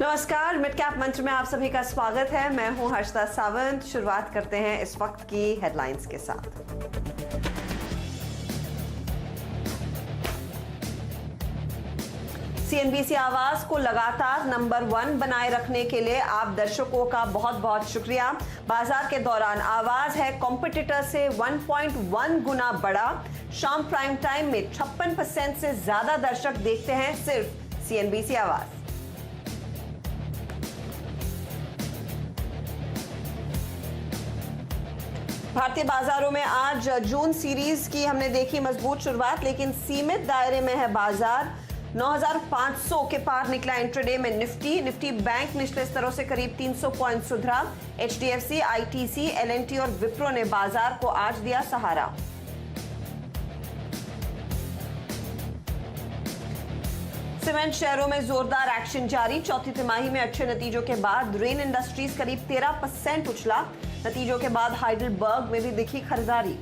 नमस्कार, mid cap मंच में आप सभी का स्वागत है। मैं हूं हर्षदा सावंत। शुरुआत करते हैं इस वक्त की हेडलाइंस के साथ। सीएनबीसी आवाज को लगातार नंबर 1 बनाए रखने के लिए आप दर्शकों का बहुत बहुत शुक्रिया। बाजार के दौरान आवाज है कॉम्पिटिटर से 1.1 गुना बड़ा। शाम प्राइम टाइम में 56% से ज्यादा दर्शक देखते हैं सिर्फ सीएनबीसी आवाज। भारतीय बाजारों में आज जून सीरीज की हमने देखी मजबूत शुरुआत, लेकिन सीमित दायरे में है बाजार। 9500 के पार निकला इंट्राडे में निफ्टी बैंक निचले स्तरों से करीब 300 पॉइंट सुधरा। एचडीएफसी, आईटीसी, एलएनटी और विप्रो ने बाजार को आज दिया सहारा। सीमेंट शेयरों में जोरदार एक्शन जारी। चौथी तिमाही में अच्छे नतीजों के बाद रेन इंडस्ट्रीज करीब 13% उछला। नतीजों के बाद हाइडेलबर्ग में भी दिखी खरीदारी।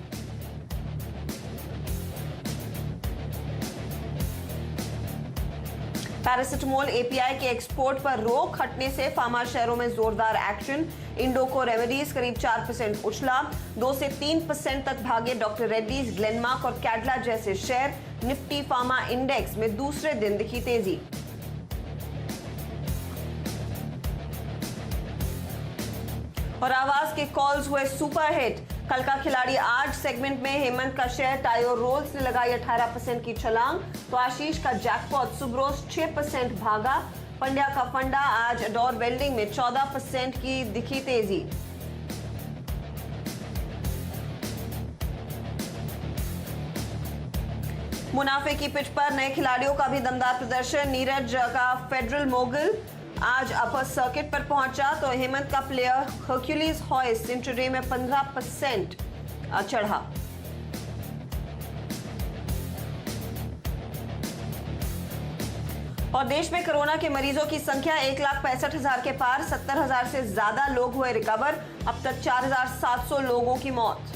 पैरासिटामोल एपीआई के एक्सपोर्ट पर रोक हटने से फार्मा शेयरों में जोरदार एक्शन। इंडोको रेमेडीज करीब 4% उछला। 2 से 3% तक भागे डॉक्टर रेड्डीज, ग्लेनमार्क और कैडला जैसे शेयर। निफ्टी फार्मा इंडेक्स में दूसरे दिन दिखी तेजी। और आवाज के कॉल्स हुए सुपरहिट। कल का खिलाड़ी आज सेगमेंट में हेमंत का शेयर टायो रोल्स ने लगाई 18% की छलांग, तो आशीष का जैकपॉट सुब्रोस 6% भागा। पंड्या का फंडा आज डोर वेल्डिंग में 14% की दिखी तेजी। मुनाफे की पिच पर नए खिलाड़ियों का भी दमदार प्रदर्शन। नीरज का फेडरल मोगल आज अपर सर्किट पर पहुंचा, तो हेमंत का प्लेयर हर्क्यूलिस हॉयस इंट्राडे में 15% चढ़ा। और देश में कोरोना के मरीजों की संख्या 1,65,000 के पार। 70,000 से ज्यादा लोग हुए रिकवर। अब तक 4,700 लोगों की मौत।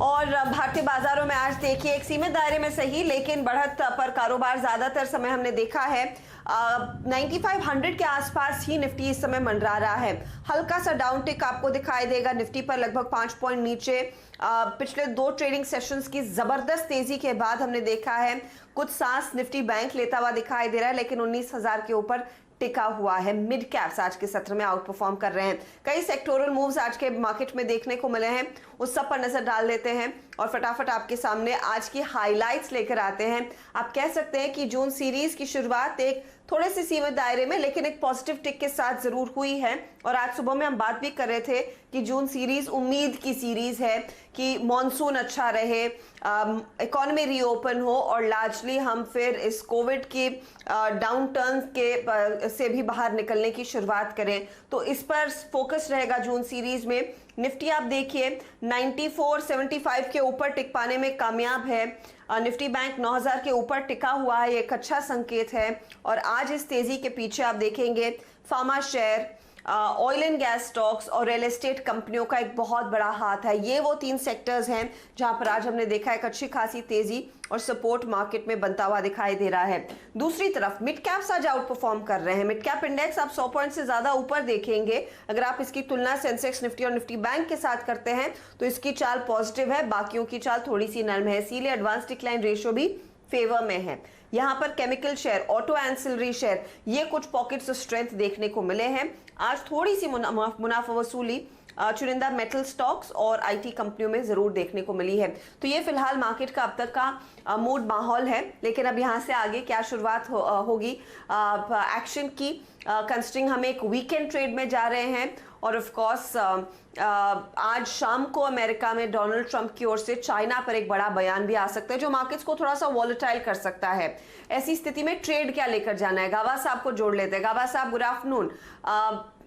और भारतीय बाजारों में आज देखिए एक सीमित दायरे में सही, लेकिन बढ़त पर कारोबार ज्यादातर समय हमने देखा है 9500 के आसपास ही निफ्टी इस समय मंडरा रहा है। हल्का सा डाउन टिक आपको दिखाई देगा निफ्टी पर, लगभग 5 पॉइंट नीचे। पिछले 2 ट्रेडिंग सेशंस की जबरदस्त तेजी के बाद हमने देखा है कुछ सांस निफ्टी बैंक लेता हुआ दिखाई दे रहा है, लेकिन 19,000 के ऊपर टिका हुआ है। मिड कैप्स आज के सत्र में आउट परफॉर्म कर रहे हैं। कई सेक्टोरल मूव्स आज के मार्केट में देखने को मिले हैं, उस सब पर नजर डाल लेते हैं और फटाफट आपके सामने आज की हाइलाइट्स लेकर आते हैं। आप कह सकते हैं कि जून सीरीज की शुरुआत एक थोड़े से सीमित दायरे में लेकिन एक पॉजिटिव टिक के साथ जरूर हुई है। और आज सुबह में हम बात भी कर रहे थे कि जून सीरीज उम्मीद की सीरीज है कि मॉनसून अच्छा रहे, इकोनॉमी रीओपन हो और लार्जली हम फिर इस कोविड की डाउन टर्न के से भी बाहर निकलने की शुरुआत करें। तो इस पर फोकस रहेगा जून सीरीज में। निफ्टी आप देखिए 9475 के ऊपर टिक पाने में कामयाब है। निफ्टी बैंक 9000 के ऊपर टिका हुआ है, एक अच्छा संकेत है। और आज इस तेजी के पीछे आप देखेंगे pharma share, oil and gas stocks और रियल एस्टेट कंपनियों का एक बहुत बड़ा हाथ है। ये वो 3 सेक्टर्स हैं जहां पर आज हमने देखा एक अच्छी खासी तेजी और सपोर्ट मार्केट में बनता हुआ दिखाई दे रहा है। दूसरी तरफ मिड कैप्स आज आउट परफॉर्म कर रहे हैं। मिड कैप इंडेक्स आप 100 पॉइंट से ज्यादा ऊपर देखेंगे। अगर आप इसकी तुलना सेंसेक्स, निफ्टी और निफ्टी बैंक के साथ करते हैं तो इसकी चाल पॉजिटिव है, बाकियों की चाल थोड़ी सी नर्म है। इसीलिए एडवांस डिक्लाइन रेशियो भी फेवर में है। यहां पर chemical share, auto ancillary share, ये कुछ पॉकेट्स ऑफ स्ट्रेंथ देखने को मिले हैं। आज थोड़ी सी मुनाफा वसूली चुनिंदा मेटल स्टॉक्स और आईटी कंपनियों में जरूर देखने को मिली है। तो ये फिलहाल मार्केट का अब तक का मूड माहौल है, लेकिन अब यहां से आगे क्या शुरुआत होगी एक्शन की, कंसिडरिंग हम एक वीकेंड ट्रेड में जा रहे हैं। और ऑफ कोर्स आज शाम को अमेरिका में डोनाल्ड ट्रंप की ओर से चाइना पर एक बड़ा बयान भी आ सकता है जो मार्केट्स को थोड़ा सा वॉलेटाइल कर सकता है। ऐसी स्थिति में ट्रेड क्या लेकर जाना है, गावा साहब को जोड़ लेते हैं। गावा साहब गुड आफ्टरनून।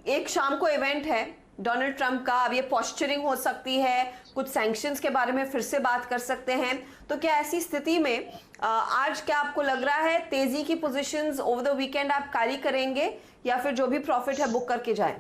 एक शाम को इवेंट है डोनाल्ड ट्रंप का, अब ये पोस्चरिंग हो सकती है, कुछ सैंक्शंस के बारे में फिर से बात कर सकते हैं। तो क्या ऐसी स्थिति में आज क्या आपको लग रहा है तेजी की पोजीशंस ओवर द वीकेंड आप कैरी करेंगे या फिर जो भी प्रॉफिट है बुक करके जाएं?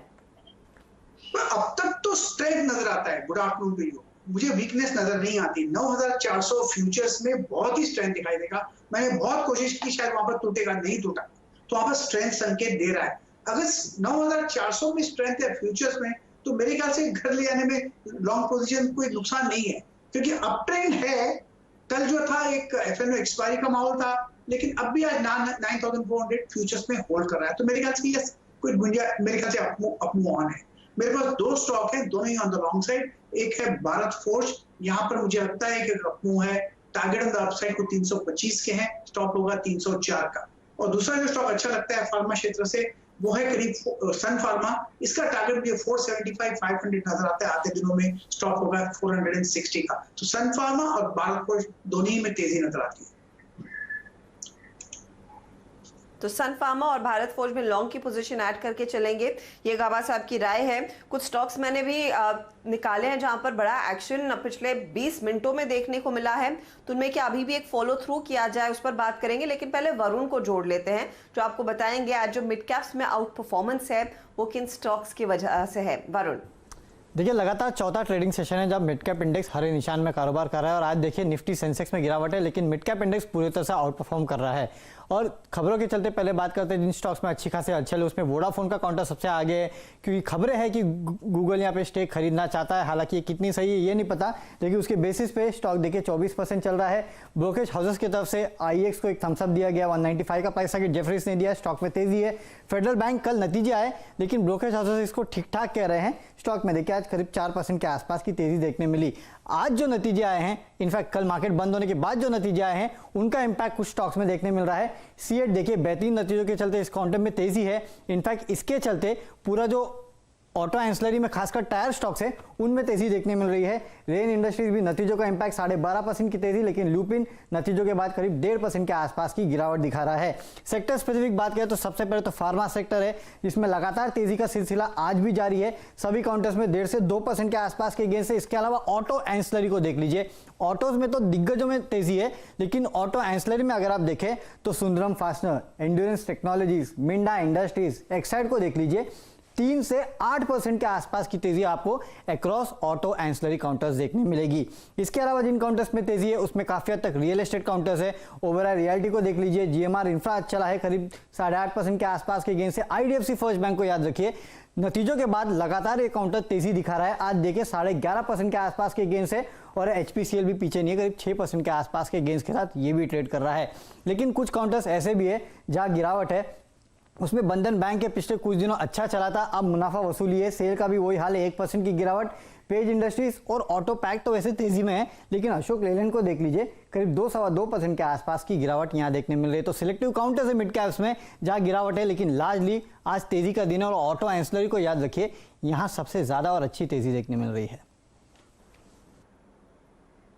अब तक तो स्ट्रेंथ नजर आता है। Good afternoon to you. मुझे वीकनेस नजर नहीं आती। 9400 फ्यूचर्स में बहुत ही स्ट्रेंथ दिखाई देगा। मैंने बहुत कोशिश की, शायद वहां पर टूटेगा, नहीं टूटा, तो वहां पर स्ट्रेंथ संकेत दे रहा है। अगर 9400 में स्ट्रेंथ है फ्यूचर्स में, तो मेरे ख्याल से घर ले जाने में लॉन्ग पोजीशन कोई नुकसान नहीं है, क्योंकि अप ट्रेंड है। कल जो था एक एफएनओ एक्सपायरी का माहौल था, लेकिन अब भी आज 9400 फ्यूचर्स में होल्ड कर रहा है। तो मेरे ख्याल से ये कोई गुंजाइश, मेरे ख्याल से अपमूव ऑन है। मेरे पास दो स्टॉक है, दोनों ही ऑन द लॉन्ग साइड। एक है भारत फोर्ज, यहाँ पर मुझे लगता है कि अपमूव है। टारगेट ऑन द अपसाइड को 325 के हैं, स्टॉप होगा 304 का। और दूसरा जो स्टॉक अच्छा लगता है फार्मा क्षेत्र से, वो है करीब सन फार्मा। इसका टारगेट मुझे 475 500 नजर आता है। आते दिनों में स्टॉप होगा 460 का। तो सन फार्मा और भारत फोर्ज दोनों ही में तेजी नजर आती है। तो सन फार्मा और भारत फोर्ज में लॉन्ग की पोजीशन ऐड करके चलेंगे, ये गाबा साहब की राय है। कुछ स्टॉक्स मैंने भी निकाले हैं जहां पर बड़ा एक्शन पिछले 20 मिनटों में देखने को मिला है, तो उनमें क्या अभी भी एक फॉलो थ्रू किया जाए, उस पर बात करेंगे। लेकिन पहले वरुण को जोड़ लेते हैं, जो आपको बताएंगे आज जो मिड कैप्स में आउट परफॉर्मेंस है वो किन स्टॉक्स की वजह से है। वरुण, देखिए, लगातार चौथा ट्रेडिंग सेशन है जब मिड कैप इंडेक्स हरे निशान में कारोबार कर रहा है और आज देखिए निफ्टी सेंसेक्स में गिरावट है, लेकिन मिड कैप इंडेक्स पूरी तरह से आउट परफॉर्म कर रहा है। और खबरों के चलते पहले बात करते हैं जिन स्टॉक्स में अच्छी खासी हलचल है, उसमें वोडाफोन का काउंटर सबसे आगे है, क्योंकि खबरें हैं कि गूगल यहाँ पे स्टेक खरीदना चाहता है। हालांकि ये कितनी सही है ये नहीं पता, लेकिन उसके बेसिस पे स्टॉक देखिए 24% चल रहा है। ब्रोकरेज हाउसेस की तरफ से IEX को एक थम्सअप दिया गया, 195 का प्राइस टारगेट जेफरीज ने दिया। स्टॉक में तेजी है। फेडरल बैंक कल नतीजे आए, लेकिन ब्रोकरेज हाउसेस इसको ठीक ठाक कह रहे हैं। स्टॉक में देखिए आज करीब 4% के आसपास की तेजी देखने मिली। आज जो नतीजे आए हैं, इनफैक्ट कल मार्केट बंद होने के बाद जो नतीजे आए हैं, उनका इंपैक्ट कुछ स्टॉक्स में देखने मिल रहा है। सीएट देखिए बेहतरीन नतीजों के चलते इस काउंटर में तेजी है। इनफैक्ट इसके चलते पूरा जो ऑटो एंसिलरी में खासकर टायर स्टॉक्स है उनमें तेजी देखने मिल रही है। रेन इंडस्ट्रीज भी नतीजों का इंपैक्ट 12.5% की तेजी, लेकिन लुपिन नतीजों के बाद करीब 1.5% के आसपास की गिरावट दिखा रहा है। सेक्टर स्पेसिफिक बात करें तो सबसे पहले तो फार्मा सेक्टर है, जिसमें लगातार तेजी का सिलसिला आज भी जारी है। सभी काउंटर्स में 1.5 से 2% के आसपास के गेन से। इसके अलावा ऑटो एंसिलरी को देख लीजिए, ऑटोज में तो दिग्गजों में तेजी है, लेकिन ऑटो एंसिलरी में अगर आप देखें तो Sundaram fastener, endurance technologies, Minda industries, Exide को देख लीजिए, 3 से 8% के आसपास की तेजी आपको अक्रॉस ऑटो एंसिलरी काउंटर्स देखने मिलेगी। इसके अलावा जिन काउंटर्स में तेजी है उसमें काफी हद तक रियल एस्टेट काउंटर्स है। ओबेरॉय रियल्टी को देख लीजिए, GMR इंफ्रा चला है करीब 8.5% के आसपास के गेन से। IDFC फर्स्ट बैंक को याद रखिए, नतीजों के बाद लगातार ये काउंटर तेजी दिखा रहा है। आज देखिए 11.5% के आसपास के गेन से, और HPCL भी पीछे नहीं है, करीब 6% के आसपास के गेंस के साथ ये भी ट्रेड कर रहा है। लेकिन कुछ काउंटर्स ऐसे भी है जहां गिरावट है, उसमें बंधन बैंक के पिछले कुछ दिनों अच्छा चला था, अब मुनाफा वसूली है। सेल का भी वही हाल है, 1% की गिरावट। पेज इंडस्ट्रीज और ऑटो पैक तो वैसे तेजी में है, लेकिन अशोक लेलैंड को देख लीजिए, करीब 2-2.25% के आसपास की गिरावट यहां देखने मिल रही है। तो सिलेक्टिव काउंटर्स है मिड कैप्स में जहां गिरावट है, लेकिन लार्जली आज तेजी का दिन है। और ऑटो एंसिलरी को याद रखिए, यहां सबसे ज्यादा और अच्छी तेजी देखने मिल रही है।